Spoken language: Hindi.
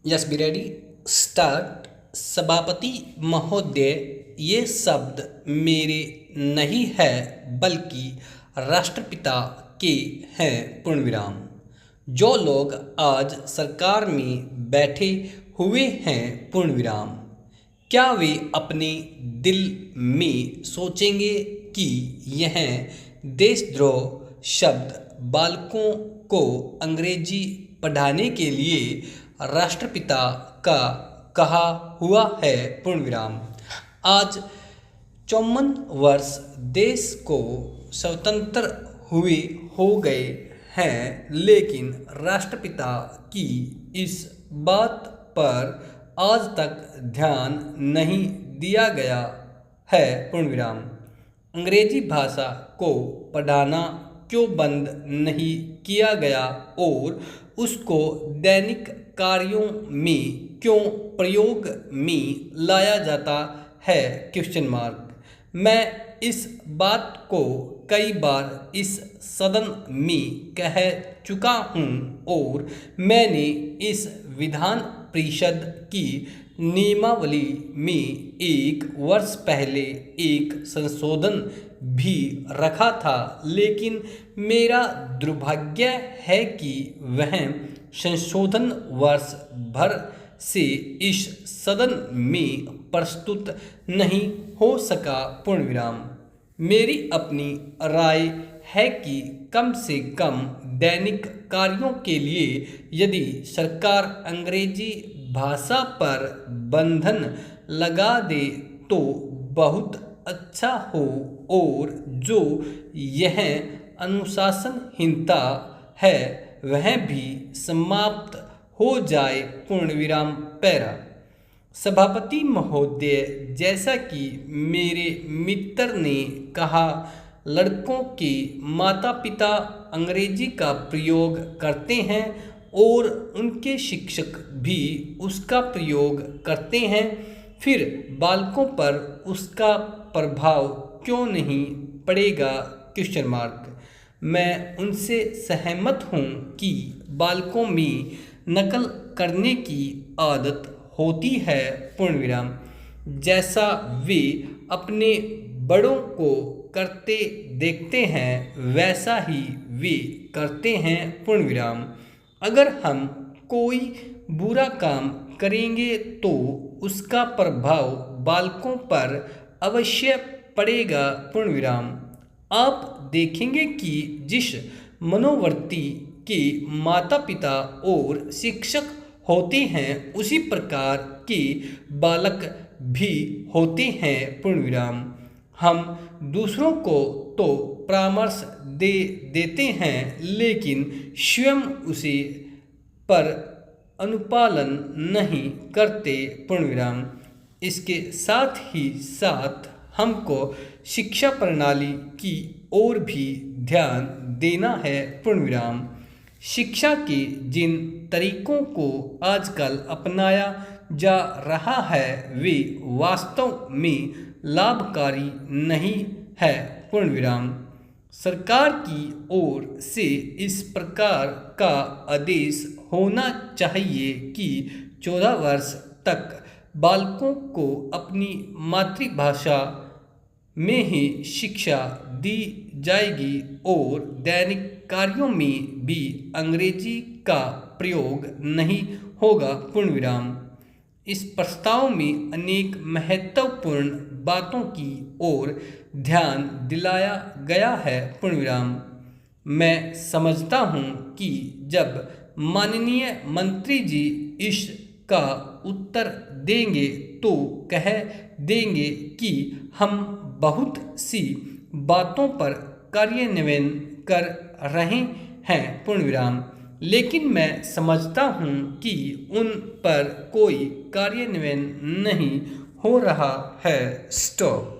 Yes be ready start. सभापति महोदय, ये शब्द मेरे नहीं है बल्कि राष्ट्रपिता के हैं पूर्ण विराम। जो लोग आज सरकार में बैठे हुए हैं पूर्ण विराम, क्या वे अपने दिल में सोचेंगे कि यह देशद्रोह शब्द बालकों को अंग्रेजी पढ़ाने के लिए राष्ट्रपिता का कहा हुआ है पूर्ण विराम। आज 54 वर्ष देश को स्वतंत्र हुए हो गए हैं, लेकिन राष्ट्रपिता की इस बात पर आज तक ध्यान नहीं दिया गया है पूर्ण विराम। अंग्रेजी भाषा को पढ़ाना क्यों बंद नहीं किया गया और उसको दैनिक कार्यों में क्यों प्रयोग में लाया जाता है क्वेश्चन मार्क। मैं इस बात को कई बार इस सदन में कह चुका हूँ और मैंने इस विधान परिषद की नियमावली में 1 वर्ष पहले एक संशोधन भी रखा था, लेकिन मेरा दुर्भाग्य है कि वह संशोधन वर्ष भर से इस सदन में प्रस्तुत नहीं हो सका पूर्ण विराम। मेरी अपनी राय है कि कम से कम दैनिक कार्यों के लिए यदि सरकार अंग्रेजी भाषा पर बंधन लगा दे तो बहुत अच्छा हो और जो यह अनुशासनहीनता है वह भी समाप्त हो जाए पूर्ण विराम पैरा। सभापति महोदय, जैसा कि मेरे मित्र ने कहा, लड़कों के माता पिता अंग्रेजी का प्रयोग करते हैं और उनके शिक्षक भी उसका प्रयोग करते हैं, फिर बालकों पर उसका प्रभाव क्यों नहीं पड़ेगा क्वेश्चन मार्क। मैं उनसे सहमत हूँ कि बालकों में नकल करने की आदत होती है पूर्ण विराम, जैसा वे अपने बड़ों को करते देखते हैं वैसा ही वे करते हैं पूर्ण विराम। अगर हम कोई बुरा काम करेंगे तो उसका प्रभाव बालकों पर अवश्य पड़ेगा पूर्ण विराम। आप देखेंगे कि जिस मनोवृत्ति के माता पिता और शिक्षक होते हैं उसी प्रकार के बालक भी होते हैं पूर्ण विराम। हम दूसरों को तो परामर्श दे देते हैं लेकिन स्वयं उसे पर अनुपालन नहीं करते पूर्ण विराम। इसके साथ ही साथ हमको शिक्षा प्रणाली की ओर भी ध्यान देना है पूर्ण विराम। शिक्षा के जिन तरीकों को आजकल अपनाया जा रहा है वे वास्तव में लाभकारी नहीं है पूर्ण विराम। सरकार की ओर से इस प्रकार का आदेश होना चाहिए कि 14 वर्ष तक बालकों को अपनी मातृभाषा में ही शिक्षा दी जाएगी और दैनिक कार्यों में भी अंग्रेजी का प्रयोग नहीं होगा पूर्ण विराम। इस प्रस्ताव में अनेक महत्वपूर्ण बातों की ओर ध्यान दिलाया गया है पूर्ण विराम। मैं समझता हूँ कि जब माननीय मंत्री जी इसका उत्तर देंगे तो कह देंगे कि हम बहुत सी बातों पर कार्यान्वयन कर रहे हैं पूर्ण विराम, लेकिन मैं समझता हूँ कि उन पर कोई कार्यान्वयन नहीं हो रहा है। स्टॉप।